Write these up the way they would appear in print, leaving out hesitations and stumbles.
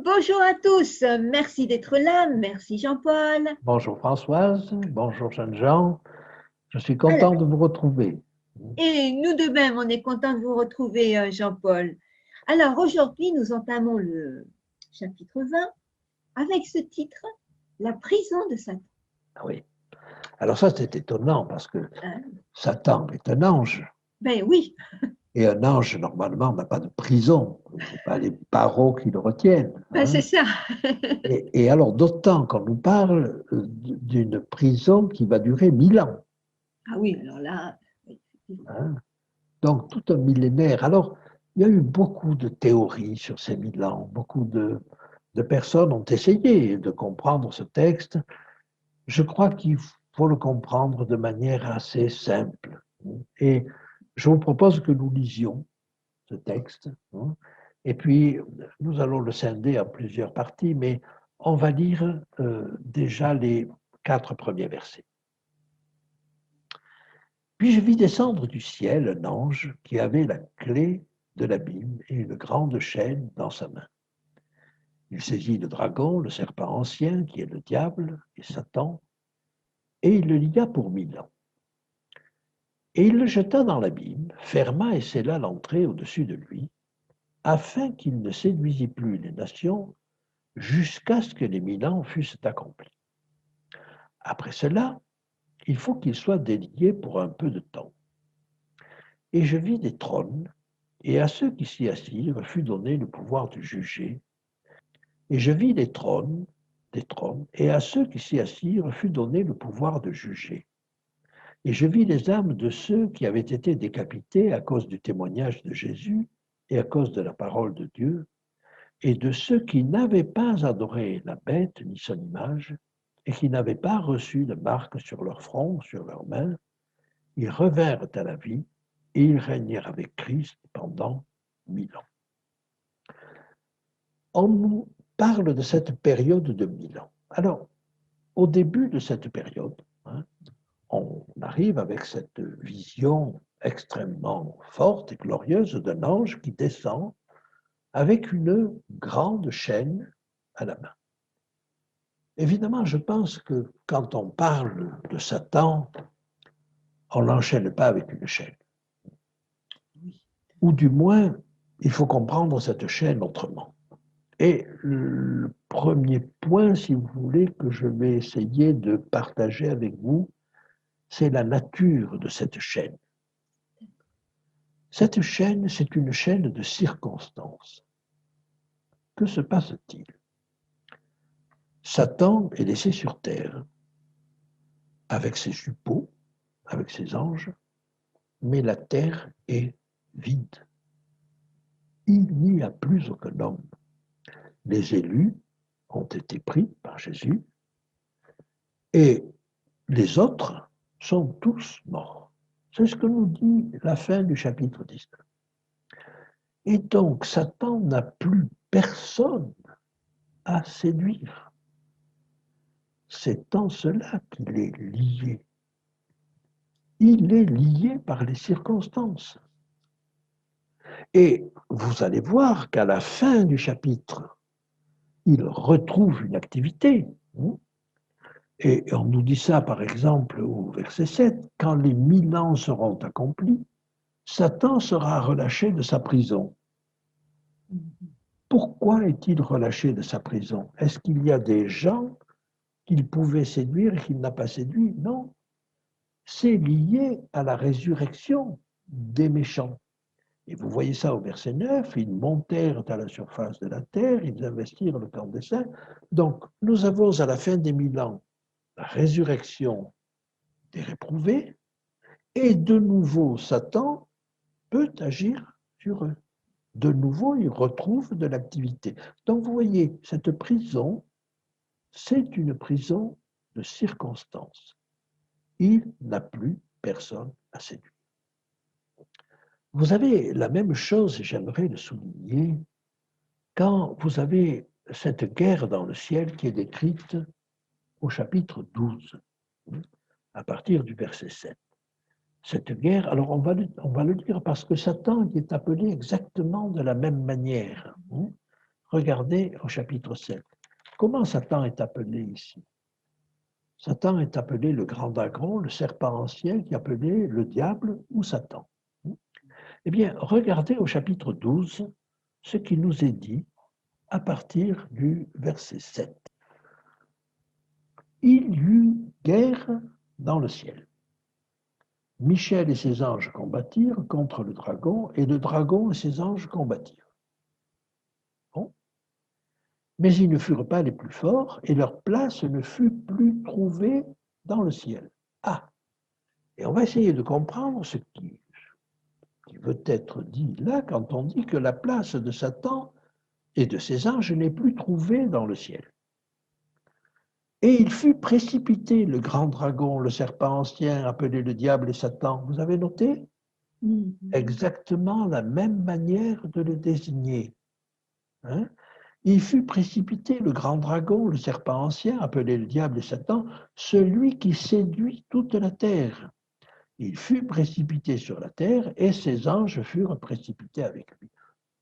Bonjour à tous, merci d'être là, merci Jean-Paul. Bonjour Françoise, bonjour jeunes gens, je suis Alors, content de vous retrouver. et nous de même, on est content de vous retrouver, Jean-Paul. Alors aujourd'hui, nous entamons le chapitre 20 avec ce titre, La prison de Satan. Ah oui. Alors ça c'est étonnant parce que Hein? Satan est un ange Ben oui, et un ange normalement n'a pas de prison, ce n'est pas les barreaux qui le retiennent. ben c'est Hein. ça. Et alors d'autant qu'on nous parle d'une prison qui va durer 1000 ans. Ah oui, alors là, Hein. Donc tout un millénaire. Alors il y a eu beaucoup de théories sur ces 1000 ans, beaucoup de personnes ont essayé de comprendre ce texte. Je crois qu'il faut le comprendre de manière assez simple. Et je vous propose que nous lisions ce texte. Et puis, nous allons le scinder en plusieurs parties, mais on va lire déjà les 4 premiers versets. Puis je vis descendre du ciel un ange qui avait la clé de l'abîme et une grande chaîne dans sa main. Il saisit le dragon, le serpent ancien, qui est le diable et Satan, et il le lia pour 1000 ans. Et il le jeta dans l'abîme, ferma et scella l'entrée au-dessus de lui, afin qu'il ne séduisît plus les nations jusqu'à ce que les 1000 ans fussent accomplis. Après cela, il faut qu'il soit délié pour un peu de temps. Et je vis des trônes, et à ceux qui s'y assirent fut donné le pouvoir de juger. Et je vis des trônes, et à ceux qui s'y assirent fut donné le pouvoir de juger. Et je vis les âmes de ceux qui avaient été décapités à cause du témoignage de Jésus et à cause de la parole de Dieu, et de ceux qui n'avaient pas adoré la bête ni son image, et qui n'avaient pas reçu de marque sur leur front, sur leurs mains. Ils revinrent à la vie, et ils régnèrent avec Christ pendant 1000 ans. On nous parle de cette période de 1000 ans. Alors, au début de cette période, on arrive avec cette vision extrêmement forte et glorieuse d'un ange qui descend avec une grande chaîne à la main. Évidemment, je pense que quand on parle de Satan, on ne l'enchaîne pas avec une chaîne. Ou du moins, il faut comprendre cette chaîne autrement. Et le premier point, si vous voulez, que je vais essayer de partager avec vous, c'est la nature de cette chaîne. Cette chaîne, c'est une chaîne de circonstances. Que se passe-t-il? Satan est laissé sur terre avec ses suppôts, avec ses anges, mais la terre est vide. Il n'y a plus aucun homme. Les élus ont été pris par Jésus et les autres sont tous morts. C'est ce que nous dit la fin du chapitre 19. Et donc, Satan n'a plus personne à séduire. C'est en cela qu'il est lié. Il est lié par les circonstances. Et vous allez voir qu'à la fin du chapitre, il retrouve une activité. Et on nous dit ça, par exemple, au verset 7, quand les 1000 ans seront accomplis, Satan sera relâché de sa prison. Pourquoi est-il relâché de sa prison? Est-ce qu'il y a des gens qu'il pouvait séduire et qu'il n'a pas séduit? Non. C'est lié à la résurrection des méchants. Et vous voyez ça au verset 9, ils montèrent à la surface de la terre, ils investirent le camp des saints. Donc, nous avons à la fin des 1000 ans la résurrection des réprouvés, et de nouveau, Satan peut agir sur eux. De nouveau, il retrouve de l'activité. Donc, vous voyez, cette prison, c'est une prison de circonstances. Il n'a plus personne à séduire. Vous avez la même chose, et j'aimerais le souligner, quand vous avez cette guerre dans le ciel qui est décrite au chapitre 12, à partir du verset 7. Cette guerre, alors on va le dire parce que Satan est appelé exactement de la même manière. regardez au chapitre 7. Comment Satan est appelé ici? Satan est appelé le grand dragon, le serpent ancien, qui est appelé le diable ou Satan. Eh bien, regardez au chapitre 12 ce qui nous est dit à partir du verset 7. Il y eut guerre dans le ciel. Michel et ses anges combattirent contre le dragon, et le dragon et ses anges combattirent. Bon. Mais ils ne furent pas les plus forts, et leur place ne fut plus trouvée dans le ciel. Ah, et on va essayer de comprendre ce qui veut être dit là quand on dit que la place de Satan et de ses anges n'est plus trouvée dans le ciel. Et il fut précipité, le grand dragon, le serpent ancien, appelé le diable et Satan. Vous avez noté? Exactement la même manière de le désigner. Hein? Il fut précipité, le grand dragon, le serpent ancien, appelé le diable et Satan, celui qui séduit toute la terre. Il fut précipité sur la terre et ses anges furent précipités avec lui.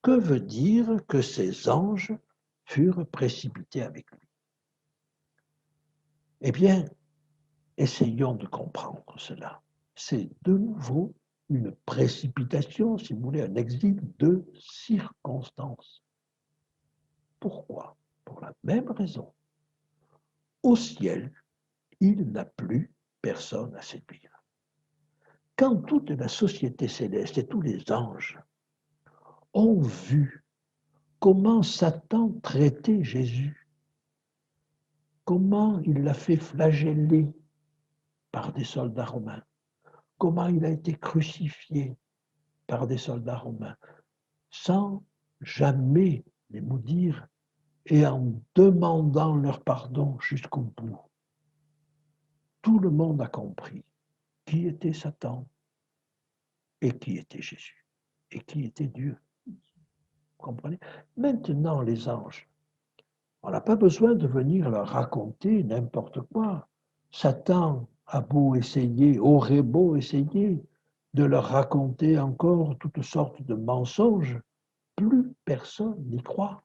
Que veut dire que ces anges furent précipités avec lui? Eh bien, essayons de comprendre cela. C'est de nouveau une précipitation, si vous voulez, un exil de circonstances. Pourquoi? Pour la même raison. Au ciel, il n'a plus personne à séduire. Quand toute la société céleste et tous les anges ont vu comment Satan traitait Jésus, comment il l'a fait flageller par des soldats romains, comment il a été crucifié par des soldats romains, sans jamais les maudire et en demandant leur pardon jusqu'au bout. Tout le monde a compris qui était Satan et qui était Jésus et qui était Dieu. Vous comprenez? Maintenant, les anges, on n'a pas besoin de venir leur raconter n'importe quoi. Satan a beau essayer, aurait beau essayer de leur raconter encore toutes sortes de mensonges, plus personne n'y croit.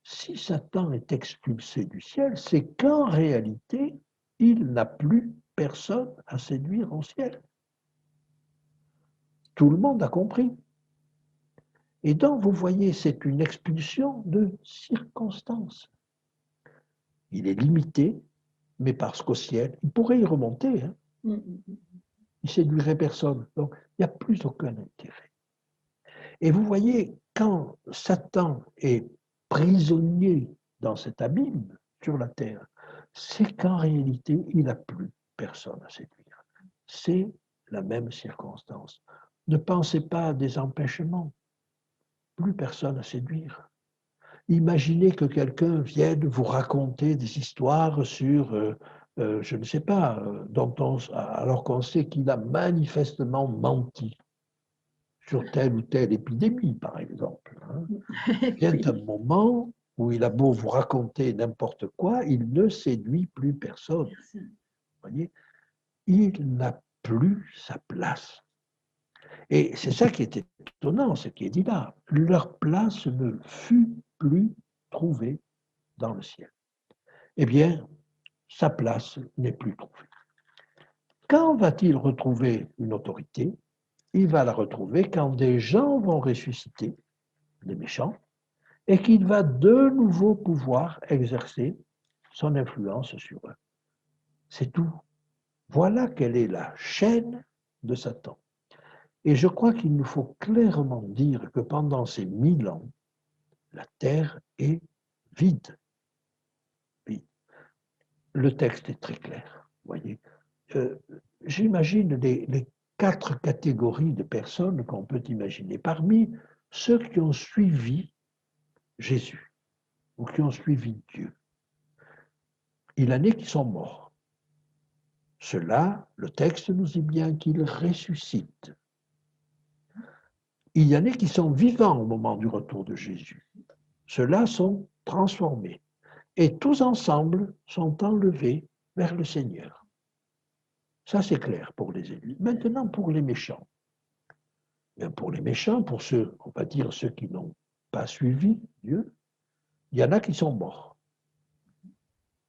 Si Satan est expulsé du ciel, c'est qu'en réalité, il n'a plus personne à séduire au ciel. Tout le monde a compris. Et donc, vous voyez, c'est une expulsion de circonstances. Il est limité, mais parce qu'au ciel, il pourrait y remonter. Hein. Il séduirait personne. Donc, il n'y a plus aucun intérêt. Et vous voyez, quand Satan est prisonnier dans cet abîme sur la terre, c'est qu'en réalité, il n'a plus personne à séduire. C'est la même circonstance. Ne pensez pas à des empêchements. Plus personne à séduire. Imaginez que quelqu'un vienne vous raconter des histoires sur, je ne sais pas, alors qu'on sait qu'il a manifestement menti sur telle ou telle épidémie, par exemple. Hein. Il vient un moment où il a beau vous raconter n'importe quoi, il ne séduit plus personne. Vous voyez, il n'a plus sa place. Et c'est ça qui est étonnant, ce qui est dit là. Leur place ne fut plus trouvée dans le ciel. Eh bien, sa place n'est plus trouvée. Quand va-t-il retrouver une autorité? Il va la retrouver quand des gens vont ressusciter, les méchants, et qu'il va de nouveau pouvoir exercer son influence sur eux. C'est tout. Voilà quelle est la chaîne de Satan. Et je crois qu'il nous faut clairement dire que pendant ces 1000 ans, la terre est vide. Vide. Le texte est très clair, voyez. J'imagine les 4 catégories de personnes qu'on peut imaginer. Parmi ceux qui ont suivi Jésus ou qui ont suivi Dieu, il en est qui sont morts. Ceux-là, le texte nous dit bien qu'ils ressuscitent. Il y en a qui sont vivants au moment du retour de Jésus. Ceux-là sont transformés. Et tous ensemble sont enlevés vers le Seigneur. Ça, c'est clair pour les élus. Maintenant, pour les méchants. Bien, pour les méchants, pour ceux, on va dire, ceux qui n'ont pas suivi Dieu, il y en a qui sont morts.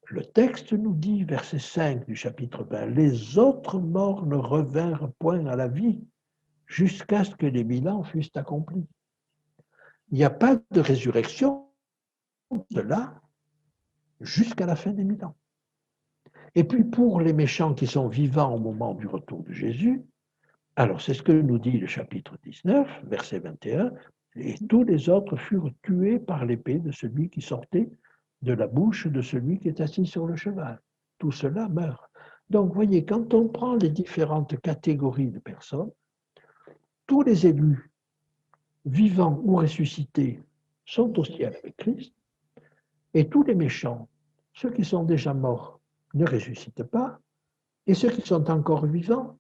Le texte nous dit, verset 5 du chapitre 20, « Les autres morts ne revinrent point à la vie jusqu'à ce que les 1000 ans fussent accomplis. » Il n'y a pas de résurrection de là jusqu'à la fin des 1000 ans. Et puis pour les méchants qui sont vivants au moment du retour de Jésus, alors c'est ce que nous dit le chapitre 19, verset 21, « Et tous les autres furent tués par l'épée de celui qui sortait de la bouche de celui qui est assis sur le cheval. » Tout cela meurt. Donc, vous voyez, quand on prend les différentes catégories de personnes, tous les élus, vivants ou ressuscités, sont au ciel avec Christ, et tous les méchants, ceux qui sont déjà morts, ne ressuscitent pas, et ceux qui sont encore vivants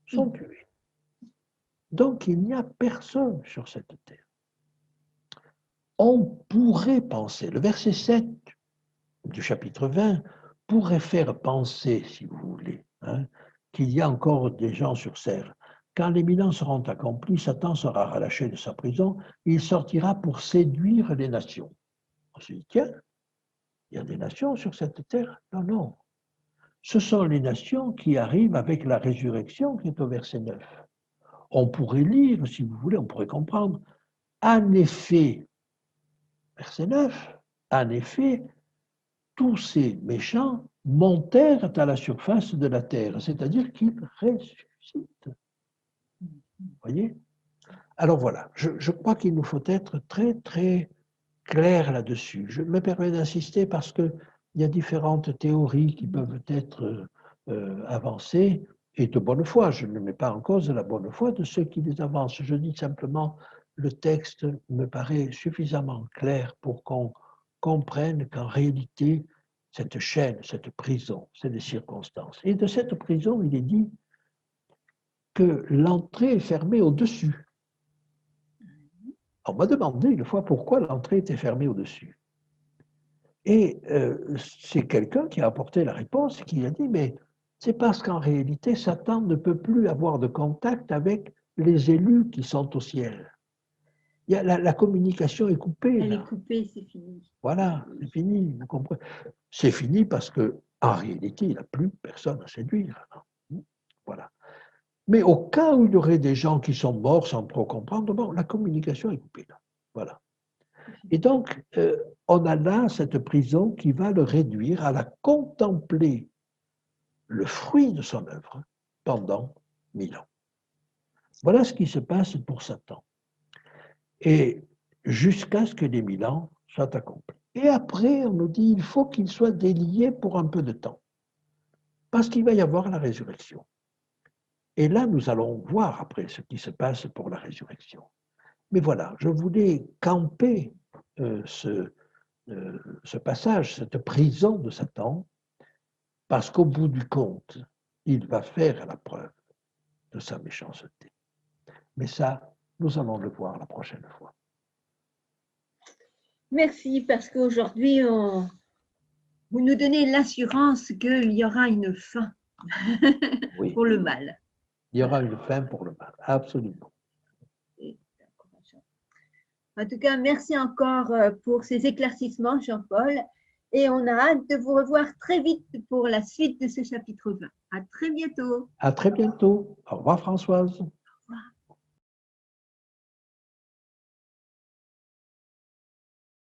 sont tués. Donc, il n'y a personne sur cette terre. On pourrait penser, le verset 7 du chapitre 20 pourrait faire penser, si vous voulez, qu'il y a encore des gens sur terre. Quand les 1000 ans seront accomplis, Satan sera relâché de sa prison, et il sortira pour séduire les nations. On se dit, tiens, il y a des nations sur cette terre? Non, non. Ce sont les nations qui arrivent avec la résurrection qui est au verset 9. On pourrait lire, si vous voulez, on pourrait comprendre. En effet, verset 9, en effet, tous ces méchants montèrent à la surface de la terre, c'est-à-dire qu'ils ressuscitent. Vous voyez? Alors voilà, je crois qu'il nous faut être très, très clair là-dessus. Je me permets d'insister parce qu'il y a différentes théories qui peuvent être avancées, et de bonne foi. Je ne mets pas en cause la bonne foi de ceux qui les avancent. Je dis simplement, le texte me paraît suffisamment clair pour qu'on comprenne qu'en réalité, cette chaîne, cette prison, c'est des circonstances. Et de cette prison, il est dit que l'entrée est fermée au-dessus. On m'a demandé une fois pourquoi l'entrée était fermée au-dessus. Et c'est quelqu'un qui a apporté la réponse et qui a dit, mais c'est parce qu'en réalité, Satan ne peut plus avoir de contact avec les élus qui sont au ciel. Il y a la communication est coupée. Elle est coupée, c'est fini. Voilà, c'est fini, vous comprenez. C'est fini parce qu'en réalité, il n'y a plus personne à séduire. Voilà. Mais au cas où il y aurait des gens qui sont morts sans trop comprendre, bon, la communication est coupée là. Voilà. Et donc, on a là cette prison qui va le réduire à la contempler le fruit de son œuvre pendant 1000 ans. Voilà ce qui se passe pour Satan. Et jusqu'à ce que les 1000 ans soient accomplis. Et après, on nous dit il faut qu'il soit délié pour un peu de temps, parce qu'il va y avoir la résurrection. Et là, nous allons voir après ce qui se passe pour la résurrection. Mais voilà, je voulais camper ce passage, cette prison de Satan, parce qu'au bout du compte, il va faire la preuve de sa méchanceté. Mais ça, nous allons le voir la prochaine fois. Merci, parce qu'aujourd'hui, vous nous donnez l'assurance qu'il y aura une fin Oui. pour le mal. Il y aura une fin pour le mal, absolument. En tout cas, merci encore pour ces éclaircissements, Jean-Paul. Et on a hâte de vous revoir très vite pour la suite de ce chapitre 20. À très bientôt. À très bientôt. Au revoir, Françoise.